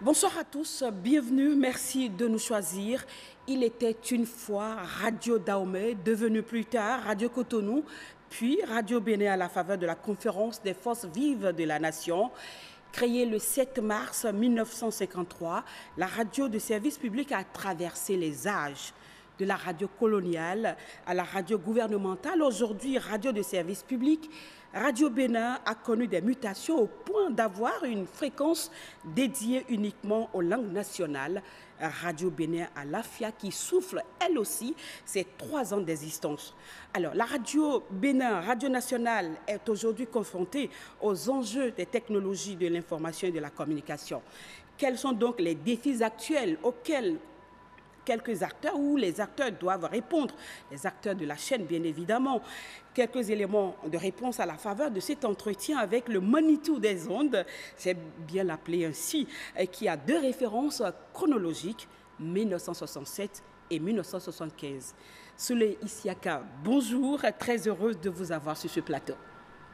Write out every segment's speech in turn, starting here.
Bonsoir à tous, bienvenue, merci de nous choisir. Il était une fois Radio Dahomey, devenu plus tard Radio Cotonou, puis Radio Bénin à la faveur de la conférence des forces vives de la nation. Créée le 7 mars 1953, la radio de service public a traversé les âges. De la radio coloniale à la radio gouvernementale, aujourd'hui radio de service public, Radio Bénin a connu des mutations au point d'avoir une fréquence dédiée uniquement aux langues nationales. Radio Bénin à l'AFIA qui souffle elle aussi ses 3 ans d'existence. Alors la radio Bénin, radio nationale, est aujourd'hui confrontée aux enjeux des technologies de l'information et de la communication. Quels sont donc les défis actuels auxquels quelques acteurs ou les acteurs doivent répondre, les acteurs de la chaîne bien évidemment. Quelques éléments de réponse à la faveur de cet entretien avec le Manitou des ondes, j'ai bien l'appelé ainsi, qui a 2 références chronologiques, 1967 et 1975. Souley Isiaka, bonjour, très heureuse de vous avoir sur ce plateau.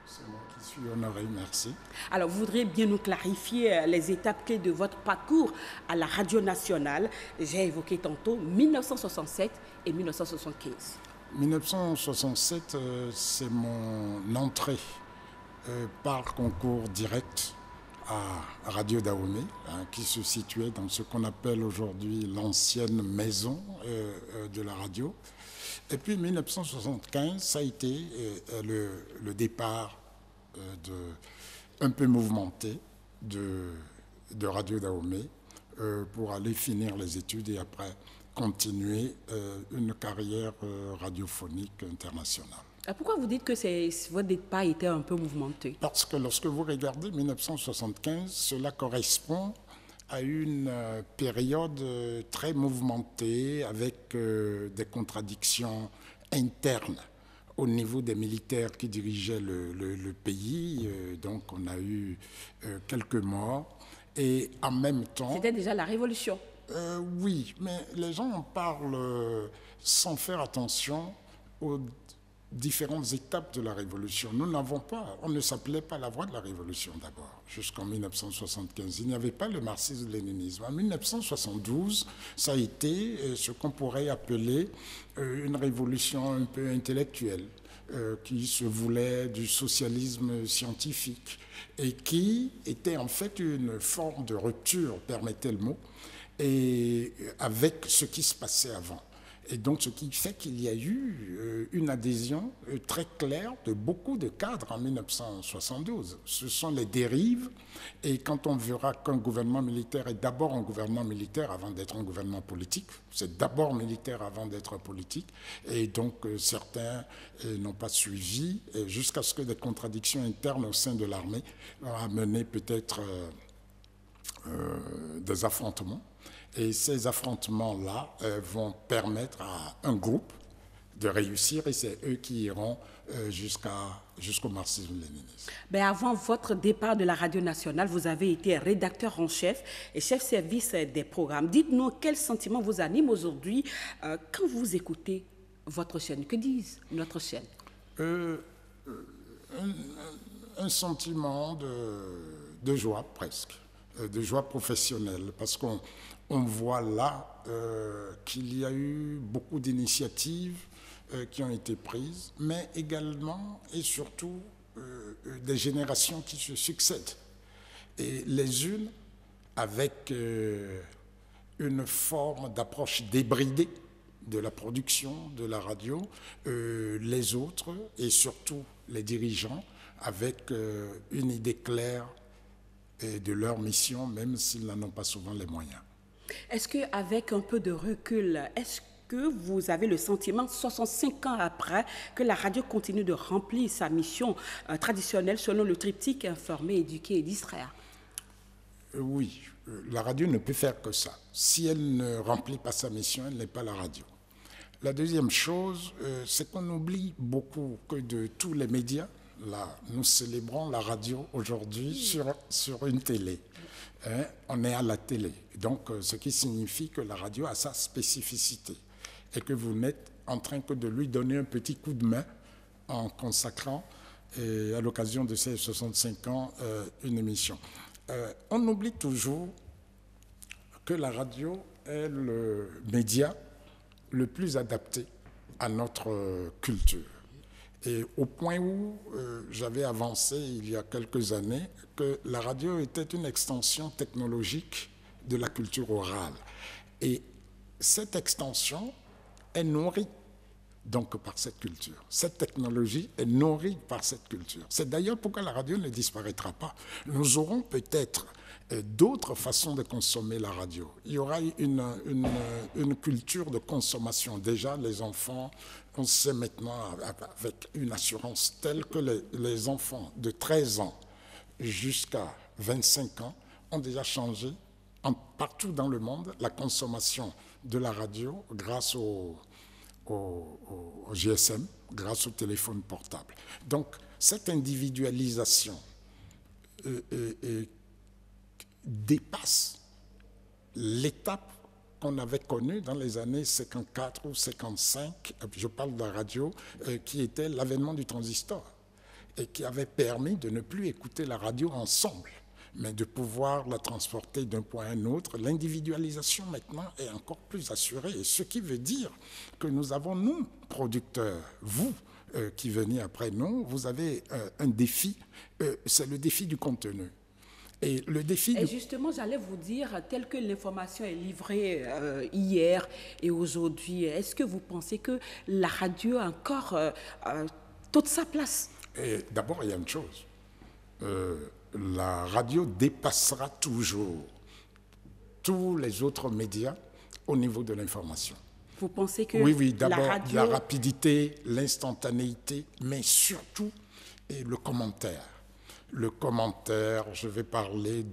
C'est moi qui suis honoré, merci. Alors, vous voudriez bien nous clarifier les étapes clés de votre parcours à la radio nationale. J'ai évoqué tantôt 1967 et 1975. 1967, c'est mon entrée par concours direct à Radio Dahomey, qui se situait dans ce qu'on appelle aujourd'hui l'ancienne maison de la radio. Et puis 1975, ça a été le départ un peu mouvementé de Radio Dahomey pour aller finir les études et après continuer une carrière radiophonique internationale. Pourquoi vous dites que votre départ était un peu mouvementé? Parce que lorsque vous regardez 1975, cela correspond à une période très mouvementée avec des contradictions internes au niveau des militaires qui dirigeaient le pays. Donc on a eu quelques morts et en même temps... C'était déjà la révolution. Oui, mais les gens en parlent sans faire attention aux différentes étapes de la révolution. Nous n'avons pas, on ne s'appelait pas la voie de la révolution d'abord, jusqu'en 1975. Il n'y avait pas le marxisme-léninisme. En 1972, ça a été ce qu'on pourrait appeler une révolution un peu intellectuelle, qui se voulait du socialisme scientifique et qui était en fait une forme de rupture, permettez le mot, et avec ce qui se passait avant. Et donc, ce qui fait qu'il y a eu une adhésion très claire de beaucoup de cadres en 1972. Ce sont les dérives. Et quand on verra qu'un gouvernement militaire est d'abord un gouvernement militaire avant d'être un gouvernement politique, c'est d'abord militaire avant d'être politique. Et donc, certains n'ont pas suivi jusqu'à ce que des contradictions internes au sein de l'armée ont amené peut-être des affrontements. Et ces affrontements-là vont permettre à un groupe de réussir et c'est eux qui iront jusqu'au marxisme-léninisme. Ben avant votre départ de la radio nationale, vous avez été rédacteur en chef et chef service des programmes. Dites-nous quel sentiment vous anime aujourd'hui quand vous écoutez votre chaîne. Que disent notre chaîne? Un sentiment de joie presque, de joie professionnelle, parce qu'on voit là qu'il y a eu beaucoup d'initiatives qui ont été prises, mais également et surtout des générations qui se succèdent. Et les unes avec une forme d'approche débridée de la production de la radio, les autres et surtout les dirigeants avec une idée claire de leur mission, même s'ils n'en ont pas souvent les moyens. Est-ce qu'avec un peu de recul, est-ce que vous avez le sentiment, 65 ans après, que la radio continue de remplir sa mission traditionnelle selon le triptyque informer, éduquer et distraire? Oui, la radio ne peut faire que ça. Si elle ne remplit pas sa mission, elle n'est pas la radio. La deuxième chose, c'est qu'on oublie beaucoup que de tous les médias, là, nous célébrons la radio aujourd'hui sur une télé. On est à la télé. Donc, ce qui signifie que la radio a sa spécificité et que vous n'êtes en train que de lui donner un petit coup de main en consacrant, à l'occasion de ces 65 ans, une émission. On oublie toujours que la radio est le média le plus adapté à notre culture. Et au point où j'avais avancé il y a quelques années que la radio était une extension technologique de la culture orale. Et cette extension est nourrie donc par cette culture. Cette technologie est nourrie par cette culture. C'est d'ailleurs pourquoi la radio ne disparaîtra pas. Nous aurons peut-être d'autres façons de consommer la radio. Il y aura une culture de consommation. Déjà, les enfants, on sait maintenant avec une assurance telle que les enfants de 13 ans jusqu'à 25 ans ont déjà changé partout dans le monde la consommation de la radio grâce au GSM, grâce au téléphone portable. Donc, cette individualisation dépasse l'étape qu'on avait connue dans les années 54 ou 55, je parle de la radio, qui était l'avènement du transistor et qui avait permis de ne plus écouter la radio ensemble, mais de pouvoir la transporter d'un point à un autre. L'individualisation maintenant est encore plus assurée, et ce qui veut dire que nous avons, nous, producteurs, vous qui venez après nous, vous avez un défi, c'est le défi du contenu. Et le défi... Et justement, j'allais vous dire, tel que l'information est livrée hier et aujourd'hui, est-ce que vous pensez que la radio a encore toute sa place? D'abord, il y a une chose. La radio dépassera toujours tous les autres médias au niveau de l'information. Vous pensez que oui, d'abord, la radio... la rapidité, l'instantanéité, mais surtout le commentaire. Le commentaire, je vais parler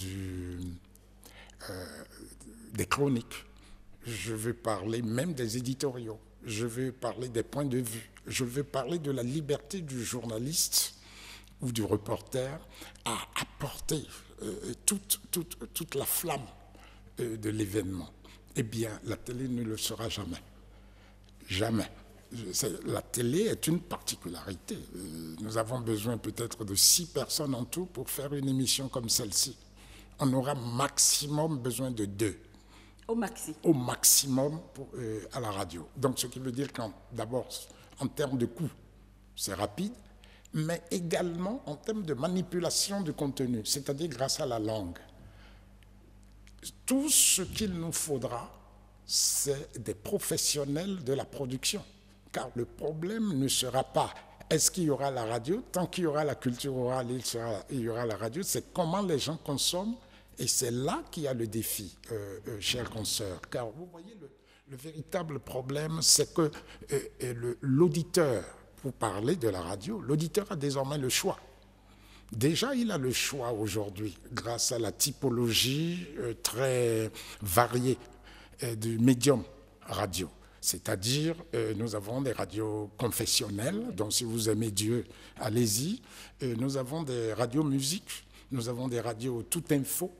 des chroniques, je vais parler même des éditoriaux, je vais parler des points de vue, je vais parler de la liberté du journaliste ou du reporter à apporter toute la flamme de l'événement. Eh bien, la télé ne le sera jamais. Jamais. La télé est une particularité. Nous avons besoin peut-être de 6 personnes en tout pour faire une émission comme celle-ci. On aura maximum besoin de 2. Au maxi. Au maximum à la radio. Donc, ce qui veut dire qu'en termes de coût, c'est rapide, mais également en termes de manipulation du contenu, c'est-à-dire grâce à la langue. Tout ce qu'il nous faudra, c'est des professionnels de la production. Car le problème ne sera pas est-ce qu'il y aura la radio, tant qu'il y aura la culture orale, il y aura la radio, c'est comment les gens consomment, et c'est là qu'il y a le défi, chers consoeurs. Car vous voyez, le véritable problème, c'est que l'auditeur, pour parler de la radio, l'auditeur a désormais le choix. Déjà, il a le choix aujourd'hui, grâce à la typologie très variée du médium radio. C'est-à-dire, nous avons des radios confessionnelles, donc si vous aimez Dieu, allez-y. Nous avons des radios musiques, nous avons des radios tout info.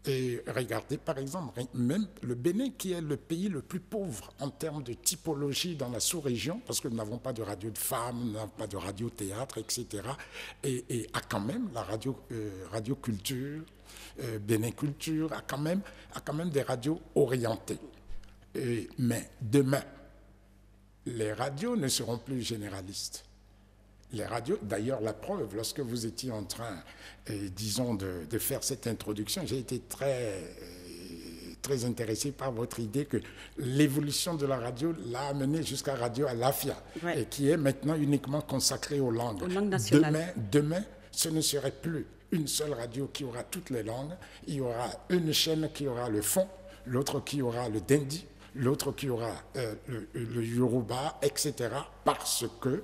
Et regardez, par exemple, même le Bénin, qui est le pays le plus pauvre en termes de typologie dans la sous-région, parce que nous n'avons pas de radio de femmes, nous n'avons pas de radio-théâtre, etc. Et a quand même la radio culture, Bénin Culture, a quand même des radios orientées. Mais demain, les radios ne seront plus généralistes. Les radios, d'ailleurs, la preuve, lorsque vous étiez en train, disons, de faire cette introduction, j'ai été très intéressé par votre idée que l'évolution de la radio l'a amené jusqu'à Radio Alafia, et qui est maintenant uniquement consacrée aux langues. Aux langues nationales. Demain, ce ne serait plus une seule radio qui aura toutes les langues. Il y aura une chaîne qui aura le fon, l'autre qui aura le dindi, l'autre qui aura le yoruba, etc. Parce que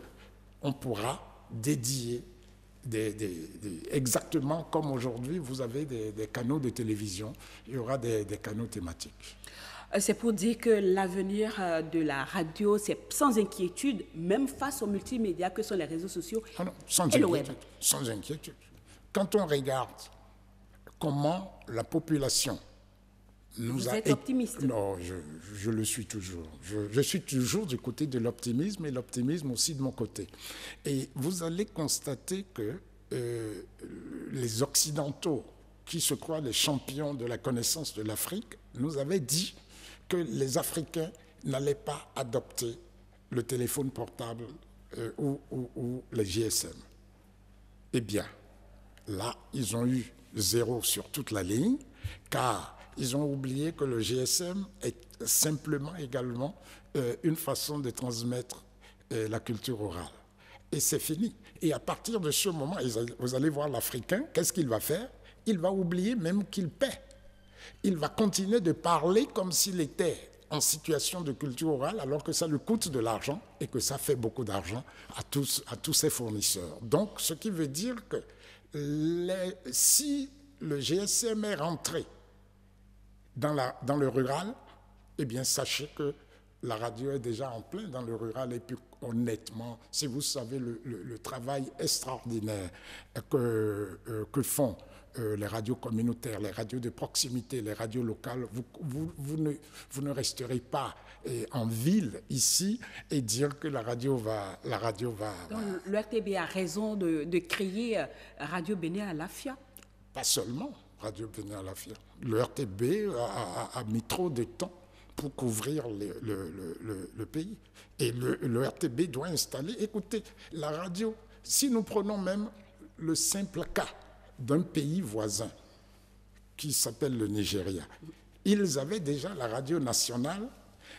on pourra dédier exactement comme aujourd'hui, vous avez des canaux de télévision, il y aura des canaux thématiques. C'est pour dire que l'avenir de la radio, c'est sans inquiétude, même face aux multimédias que sont les réseaux sociaux et le web. Sans inquiétude. Quand on regarde comment la population Vous êtes optimiste? Non, je le suis toujours. Je suis toujours du côté de l'optimisme, et l'optimisme aussi de mon côté. Et vous allez constater que les Occidentaux, qui se croient les champions de la connaissance de l'Afrique, nous avait dit que les Africains n'allaient pas adopter le téléphone portable ou les GSM. Eh bien, là, ils ont eu 0 sur toute la ligne, car ils ont oublié que le GSM est simplement également une façon de transmettre la culture orale. Et c'est fini. Et à partir de ce moment, vous allez voir l'Africain, qu'est-ce qu'il va faire? Il va oublier même qu'il paie. Il va continuer de parler comme s'il était en situation de culture orale, alors que ça lui coûte de l'argent et que ça fait beaucoup d'argent à tous ses fournisseurs. Donc, ce qui veut dire que si le GSM est rentré dans le rural, eh bien, sachez que la radio est déjà en plein dans le rural. Et puis, honnêtement, si vous savez le travail extraordinaire que font les radios communautaires, les radios de proximité, les radios locales, vous ne resterez pas en ville ici et dire que la radio va. Donc, le RTB a raison de créer Radio Bénin Alafia. Pas seulement Radio Bénin Alafia. Le RTB a mis trop de temps pour couvrir le pays. Et le RTB doit installer. Écoutez, la radio, si nous prenons même le simple cas d'un pays voisin qui s'appelle le Nigeria, ils avaient déjà la radio nationale,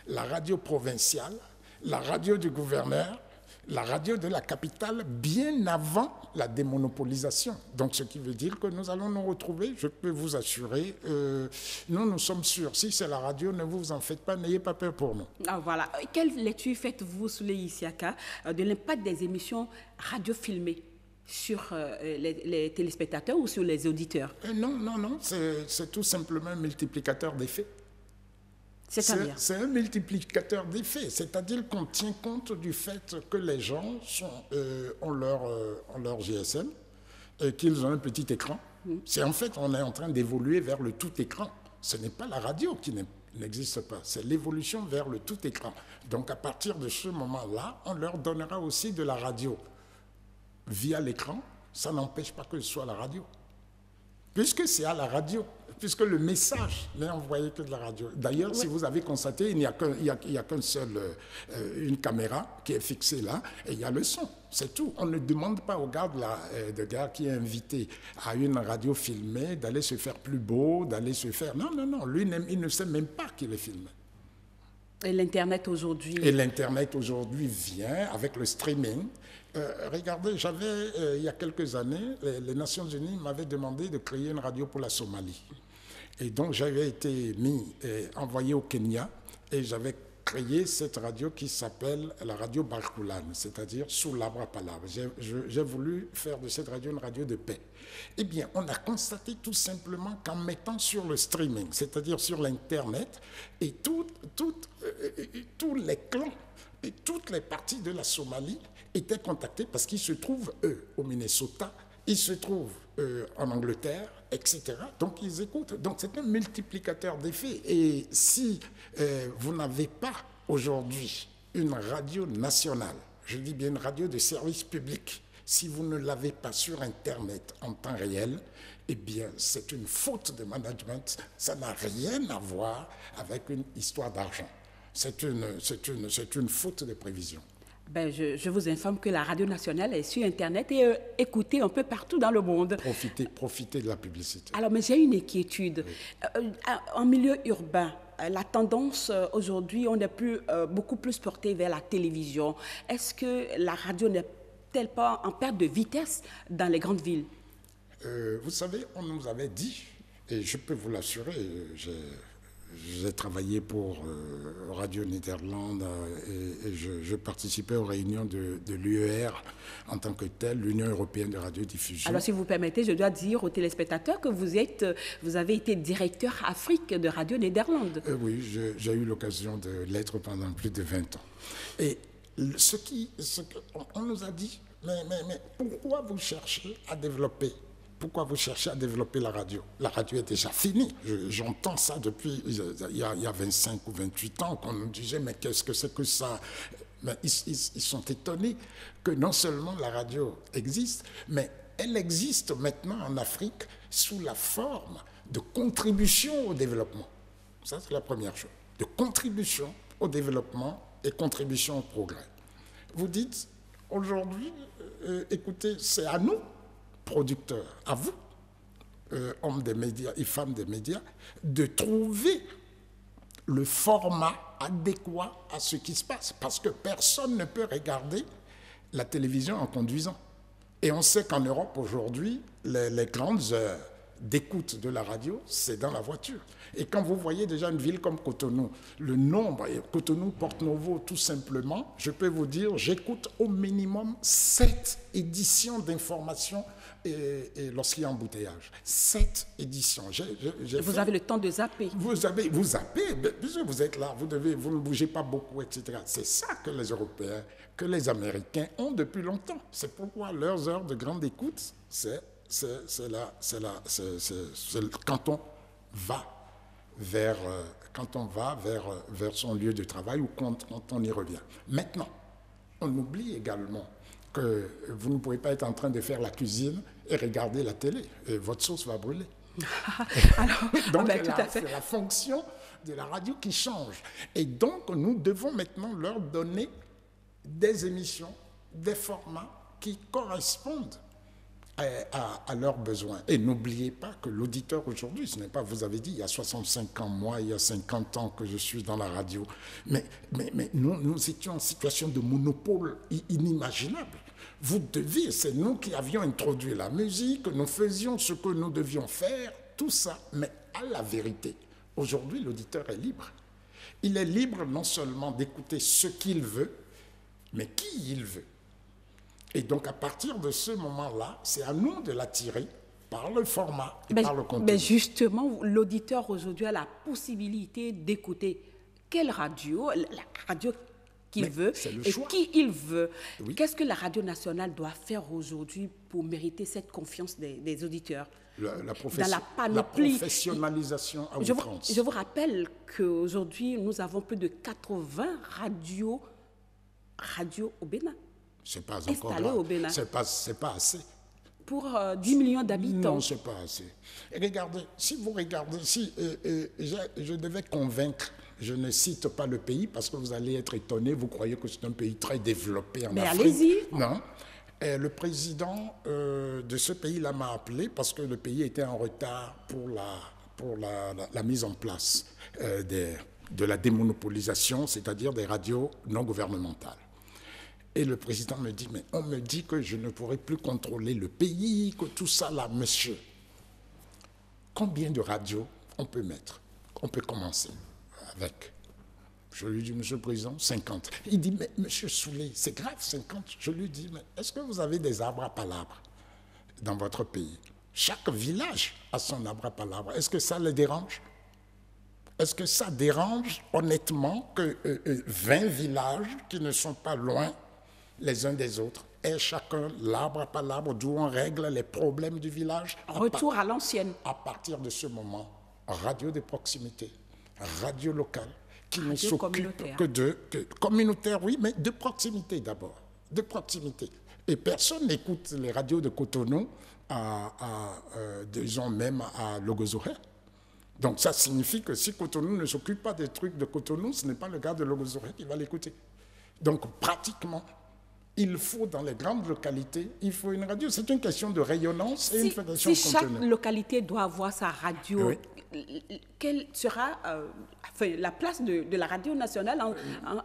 la radio provinciale, la radio du gouverneur, la radio de la capitale, bien avant la démonopolisation. Donc, ce qui veut dire que nous allons nous retrouver, je peux vous assurer, nous sommes sûrs. Si c'est la radio, ne vous en faites pas, n'ayez pas peur pour nous. Ah, voilà. Quelle lecture faites-vous, Souley Issiaka, de l'impact des émissions radio filmées sur les téléspectateurs ou sur les auditeurs? Non, c'est tout simplement un multiplicateur d'effets. C'est un multiplicateur d'effets, c'est-à-dire qu'on tient compte du fait que les gens ont leur GSM et qu'ils ont un petit écran. C'est en fait, on est en train d'évoluer vers le tout écran. Ce n'est pas la radio qui n'existe pas, c'est l'évolution vers le tout écran. Donc à partir de ce moment-là, on leur donnera aussi de la radio via l'écran. Ça n'empêche pas que ce soit la radio, puisque c'est à la radio. Puisque le message n'est envoyé que de la radio. D'ailleurs, si vous avez constaté, il n'y a qu'une seule une caméra qui est fixée là, et il y a le son. C'est tout. On ne demande pas au gars de gars qui est invité à une radio filmée d'aller se faire plus beau, d'aller se faire... Non. Lui, il ne sait même pas qu'il est filmé. Et l'Internet aujourd'hui? Et l'Internet aujourd'hui vient avec le streaming. Regardez, il y a quelques années, les Nations Unies m'avaient demandé de créer une radio pour la Somalie. Et donc, j'avais été envoyé au Kenya et j'avais créé cette radio qui s'appelle la radio Barkulan, c'est-à-dire sous l'arbre à palabres. J'ai voulu faire de cette radio une radio de paix. Eh bien, on a constaté tout simplement qu'en mettant sur le streaming, c'est-à-dire sur l'Internet, et tous les clans et toutes les parties de la Somalie étaient contactés parce qu'ils se trouvent, eux, au Minnesota, ils se trouvent en Angleterre, etc. Donc, ils écoutent. Donc, c'est un multiplicateur d'effets. Et si vous n'avez pas aujourd'hui une radio nationale, je dis bien une radio de service public, si vous ne l'avez pas sur Internet en temps réel, eh bien, c'est une faute de management. Ça n'a rien à voir avec une histoire d'argent. C'est une faute de prévision. Ben, je vous informe que la radio nationale est sur Internet et écoutée un peu partout dans le monde. Profitez de la publicité. Alors, mais j'ai une inquiétude. Oui. En milieu urbain, la tendance aujourd'hui, on est beaucoup plus porté vers la télévision. Est-ce que la radio n'est-elle pas en perte de vitesse dans les grandes villes? Vous savez, on nous avait dit, et je peux vous l'assurer, j'ai travaillé pour Radio Nederland et je participais aux réunions de l'UER en tant que telle, l'Union européenne de radiodiffusion. Alors, si vous permettez, je dois dire aux téléspectateurs que vous avez été directeur Afrique de Radio Nederland. Oui, j'ai eu l'occasion de l'être pendant plus de 20 ans. Et on nous a dit, mais pourquoi vous cherchez à développer? Pourquoi vous cherchez à développer la radio? La radio est déjà finie. J'entends ça depuis il y a 25 ou 28 ans qu'on nous disait, mais qu'est-ce que c'est que ça? Mais ils sont étonnés que non seulement la radio existe, mais elle existe maintenant en Afrique sous la forme de contribution au développement. Ça, c'est la première chose. De contribution au développement et contribution au progrès. Vous dites, aujourd'hui, écoutez, c'est à nous, producteurs, à vous, hommes des médias et femmes des médias, de trouver le format adéquat à ce qui se passe. Parce que personne ne peut regarder la télévision en conduisant. Et on sait qu'en Europe, aujourd'hui, les grandes heures d'écoute de la radio, c'est dans la voiture. Et quand vous voyez déjà une ville comme Cotonou, le nombre, Cotonou, Porto-Novo, tout simplement, je peux vous dire, j'écoute au minimum 7 éditions d'informations et lorsqu'il y a embouteillage. 7 éditions. Vous avez le temps de zapper. Vous zappez, puisque vous êtes là, vous ne bougez pas beaucoup, etc. C'est ça que les Européens, que les Américains ont depuis longtemps. C'est pourquoi leurs heures de grande écoute, c'est quand on va vers son lieu de travail ou quand on y revient. Maintenant, on oublie également que vous ne pouvez pas être en train de faire la cuisine et regarder la télé. Et votre sauce va brûler. Alors, donc, tout à fait. c'est la fonction de la radio qui change. Et donc, nous devons maintenant leur donner des émissions, des formats qui correspondent à leurs besoins. Et n'oubliez pas que l'auditeur aujourd'hui, ce n'est pas, vous avez dit, il y a 65 ans, moi, il y a 50 ans que je suis dans la radio, mais nous étions en situation de monopole inimaginable. Vous deviez, c'est nous qui avions introduit la musique, nous faisions ce que nous devions faire, tout ça, mais à la vérité, aujourd'hui, l'auditeur est libre. Il est libre non seulement d'écouter ce qu'il veut, mais qui il veut. Et donc, à partir de ce moment-là, c'est à nous de l'attirer par le format et par le contenu. Mais justement, l'auditeur aujourd'hui a la possibilité d'écouter quelle radio, la radio qu'il veut et choix. Qui il veut. Oui. Qu'est-ce que la radio nationale doit faire aujourd'hui pour mériter cette confiance des auditeurs? La professionnalisation à outrance. Je vous rappelle qu'aujourd'hui, nous avons plus de 80 radios au Bénin. C'est pas encore installées au Bénin. C'est pas assez. Pour 10 millions d'habitants. Non, c'est pas assez. Et regardez, si vous regardez, je devais convaincre, je ne cite pas le pays parce que vous allez être étonné, vous croyez que c'est un pays très développé en Afrique. Mais allez-y. Non. Et le président de ce pays-là m'a appelé parce que le pays était en retard pour la mise en place de la démonopolisation, c'est-à-dire des radios non gouvernementales. Et le président me dit, mais on me dit que je ne pourrai plus contrôler le pays, que tout ça là, monsieur. Combien de radios on peut mettre? On peut commencer avec. Je lui dis, monsieur le président, 50. Il dit, mais monsieur Soulé, c'est grave, 50. Je lui dis, mais est-ce que vous avez des arbres à palabres dans votre pays? Chaque village a son arbre à palabres. Est-ce que ça les dérange? Est-ce que ça dérange honnêtement que 20 villages qui ne sont pas loin les uns des autres aient chacun l'arbre à palabres d'où on règle les problèmes du village? Retour à l'ancienne. À partir de ce moment, radio de proximité, radio locale, qui ne s'occupe que communautaire, oui, mais de proximité d'abord, de proximité. Et personne n'écoute les radios de Cotonou disons même à Logozoré. Donc ça signifie que si Cotonou ne s'occupe pas des trucs de Cotonou, ce n'est pas le gars de Logozoré qui va l'écouter. Donc pratiquement, il faut dans les grandes localités, il faut une radio. C'est une question de rayonnance et une question de contenu. Si chaque localité doit avoir sa radio, oui. Quelle sera la place de la radio nationale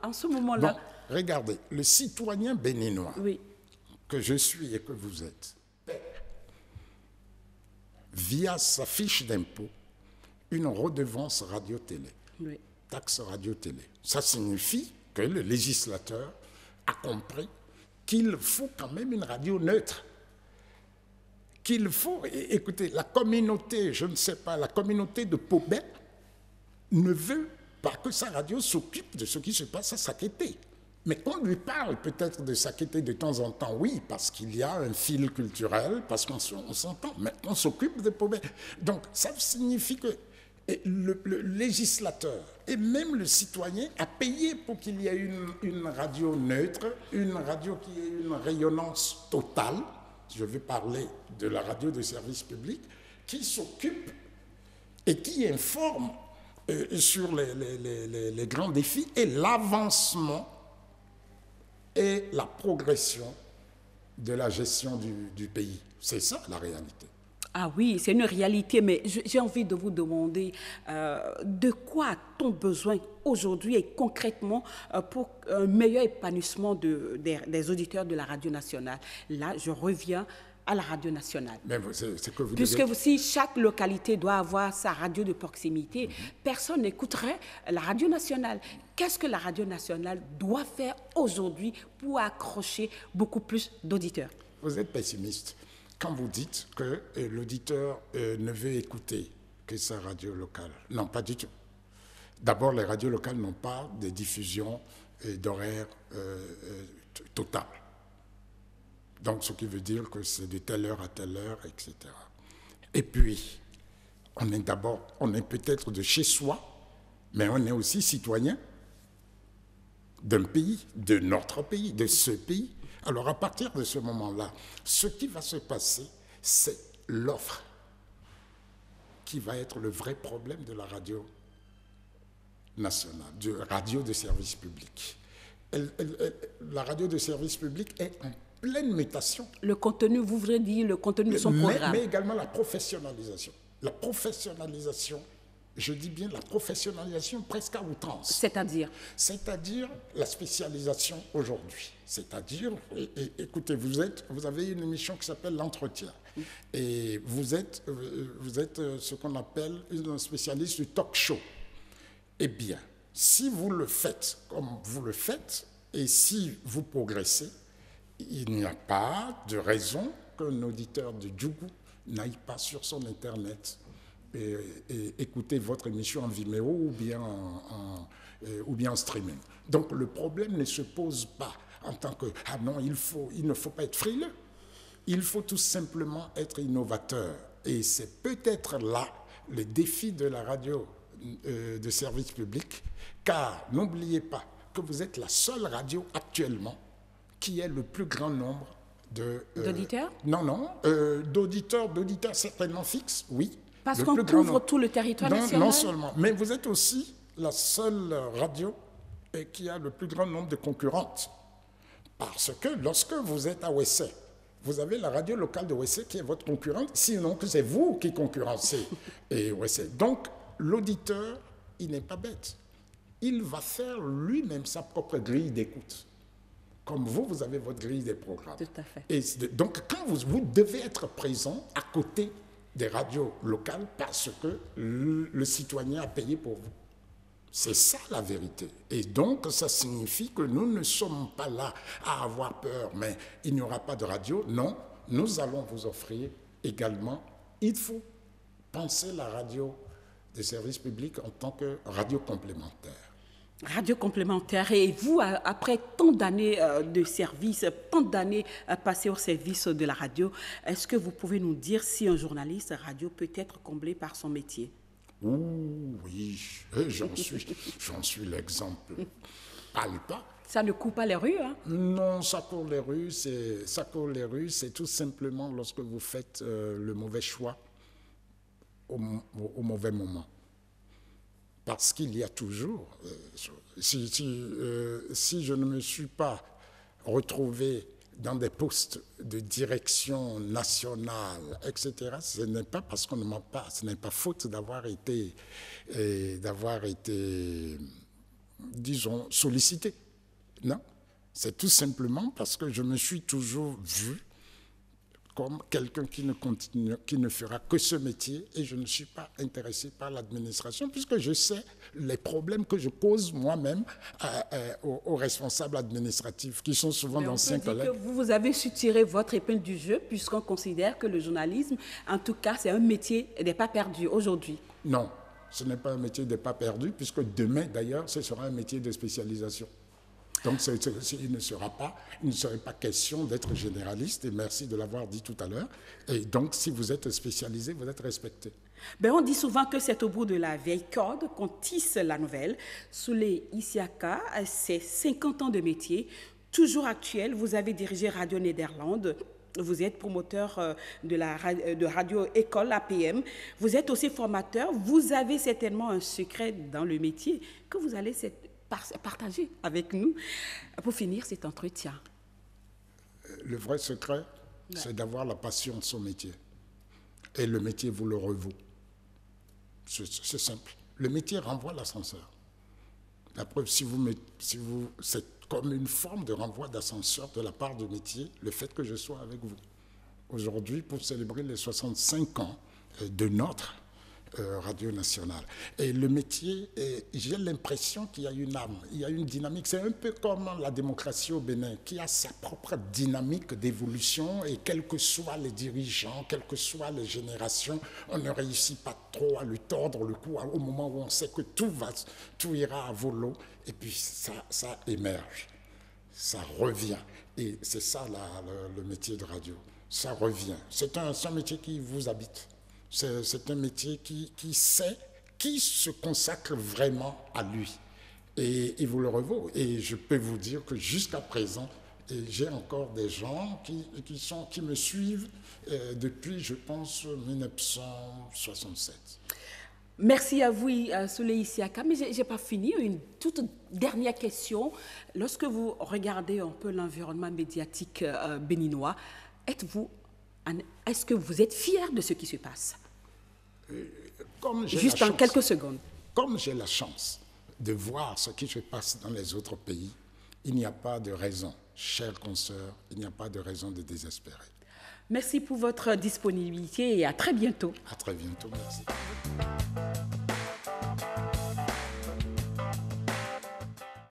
en ce moment-là? Bon, regardez, le citoyen béninois oui. que je suis et que vous êtes, via sa fiche d'impôt, une redevance radio-télé, oui. Taxe radio-télé. Ça signifie que le législateur a compris qu'il faut quand même une radio neutre. Qu'il faut, écoutez, la communauté, je ne sais pas, la communauté de Pobet ne veut pas que sa radio s'occupe de ce qui se passe à Sakété. Mais qu'on lui parle peut-être de Sakété de temps en temps, oui, parce qu'il y a un fil culturel, parce qu'on s'entend, mais on s'occupe de Pobet. Donc, ça signifie que le législateur et même le citoyen a payé pour qu'il y ait une radio neutre, une radio qui ait une rayonnance totale. Je vais parler de la radio de service public, qui s'occupe et qui informe sur les grands défis et l'avancement et la progression de la gestion du pays. C'est ça la réalité. Ah oui, c'est une réalité, mais j'ai envie de vous demander de quoi a-t-on besoin aujourd'hui et concrètement pour un meilleur épanouissement des auditeurs de la radio nationale. Là, je reviens à la radio nationale. Mais c'est que vous Puisque devez... si chaque localité doit avoir sa radio de proximité, personne n'écouterait la radio nationale. Qu'est-ce que la radio nationale doit faire aujourd'hui pour accrocher beaucoup plus d'auditeurs? Vous êtes pessimiste quand vous dites que l'auditeur ne veut écouter que sa radio locale. Non, pas du tout. D'abord, les radios locales n'ont pas de diffusion d'horaire totale. Donc, ce qui veut dire que c'est de telle heure à telle heure, etc. Et puis, on est peut-être de chez soi, mais on est aussi citoyen d'un pays, de notre pays, de ce pays. Alors, à partir de ce moment-là, ce qui va se passer, c'est l'offre qui va être le vrai problème de la radio nationale, de radio de service public. La radio de service public est en pleine mutation. Le contenu, vous voulez dire le contenu de son programme. Mais également la professionnalisation. La professionnalisation, je dis bien la professionnalisation presque à outrance. C'est-à-dire? C'est-à-dire la spécialisation aujourd'hui. C'est-à-dire, écoutez, vous avez une émission qui s'appelle l'entretien. Et vous êtes ce qu'on appelle un spécialiste du talk show. Eh bien, si vous le faites comme vous le faites, et si vous progressez, il n'y a pas de raison qu'un auditeur de Djougou n'aille pas sur son Internet et écouter votre émission en Vimeo ou bien en streaming. Donc le problème ne se pose pas en tant que « ah non, il ne faut pas être frileux ». Il faut tout simplement être innovateur. Et c'est peut-être là le défi de la radio de service public, car n'oubliez pas que vous êtes la seule radio actuellement qui ait le plus grand nombre d'auditeurs? Non, d'auditeurs certainement fixes, oui. Parce qu'on couvre tout le territoire national? Non seulement, mais vous êtes aussi la seule radio qui a le plus grand nombre de concurrentes. Parce que lorsque vous êtes à Ouessé, vous avez la radio locale de Ouessé qui est votre concurrente, sinon que c'est vous qui concurrencez Ouessé. Donc, l'auditeur, il n'est pas bête. Il va faire lui-même sa propre grille d'écoute. Comme vous avez votre grille des programmes. Tout à fait. Et donc, quand vous devez être présent à côté des radios locales parce que le citoyen a payé pour vous. C'est ça la vérité. Et donc, ça signifie que nous ne sommes pas là à avoir peur, mais il n'y aura pas de radio. Non, nous allons vous offrir également, il faut penser la radio de service public en tant que radio complémentaire. Radio complémentaire. Et vous, après tant d'années de service, tant d'années passées au service de la radio, est-ce que vous pouvez nous dire si un journaliste radio peut être comblé par son métier? Oui, j'en suis l'exemple palpable. Ça ne court pas les rues, hein? Non, ça court les rues, c'est tout simplement lorsque vous faites le mauvais choix au mauvais moment. Parce qu'il y a toujours, si je ne me suis pas retrouvé dans des postes de direction nationale, etc., ce n'est pas parce qu'on ne m'a pas, ce n'est pas faute d'avoir été, disons, sollicité. Non, c'est tout simplement parce que je me suis toujours vu comme quelqu'un qui ne fera que ce métier et je ne suis pas intéressé par l'administration puisque je sais les problèmes que je cause moi-même aux responsables administratifs qui sont souvent d'anciens collègues. Vous avez su tirer votre épingle du jeu puisqu'on considère que le journalisme, en tout cas, c'est un métier des pas perdus aujourd'hui. Non, ce n'est pas un métier des pas perdus puisque demain, d'ailleurs, ce sera un métier de spécialisation. Donc, il ne serait pas question d'être généraliste, et merci de l'avoir dit tout à l'heure. Et donc, si vous êtes spécialisé, vous êtes respecté. On dit souvent que c'est au bout de la vieille corde qu'on tisse la nouvelle. Sous les Isiaka, c'est 50 ans de métier, toujours actuel. Vous avez dirigé Radio Nederland Vous êtes promoteur de Radio École APM. Vous êtes aussi formateur. Vous avez certainement un secret dans le métier que vous allez partager avec nous pour finir cet entretien. Le vrai secret, c'est d'avoir la passion de son métier. Et le métier vous le revaut. C'est simple. Le métier renvoie l'ascenseur. La preuve, c'est comme une forme de renvoi d'ascenseur de la part du métier, le fait que je sois avec vous. Aujourd'hui, pour célébrer les 65 ans de notre radio nationale. Et le métier, j'ai l'impression qu'il y a une âme, il y a une dynamique. C'est un peu comme la démocratie au Bénin, qui a sa propre dynamique d'évolution, et quels que soient les dirigeants, quelles que soient les générations, on ne réussit pas trop à lui tordre le cou au moment où on sait que tout ira à volo, et puis ça émerge, ça revient. Et c'est ça le métier de radio, ça revient. C'est un métier qui vous habite. C'est un métier qui se consacre vraiment à lui. Et vous le revaut. Et je peux vous dire que jusqu'à présent, j'ai encore des gens qui me suivent depuis, je pense, 1967. Merci à vous, Souley Isiaka. Mais je n'ai pas fini. Une toute dernière question. Lorsque vous regardez un peu l'environnement médiatique béninois, est-ce que vous êtes fier de ce qui se passe? Juste en quelques secondes. Comme j'ai la chance de voir ce qui se passe dans les autres pays, il n'y a pas de raison, chers consoeurs, il n'y a pas de raison de désespérer. Merci pour votre disponibilité et à très bientôt. À très bientôt, merci.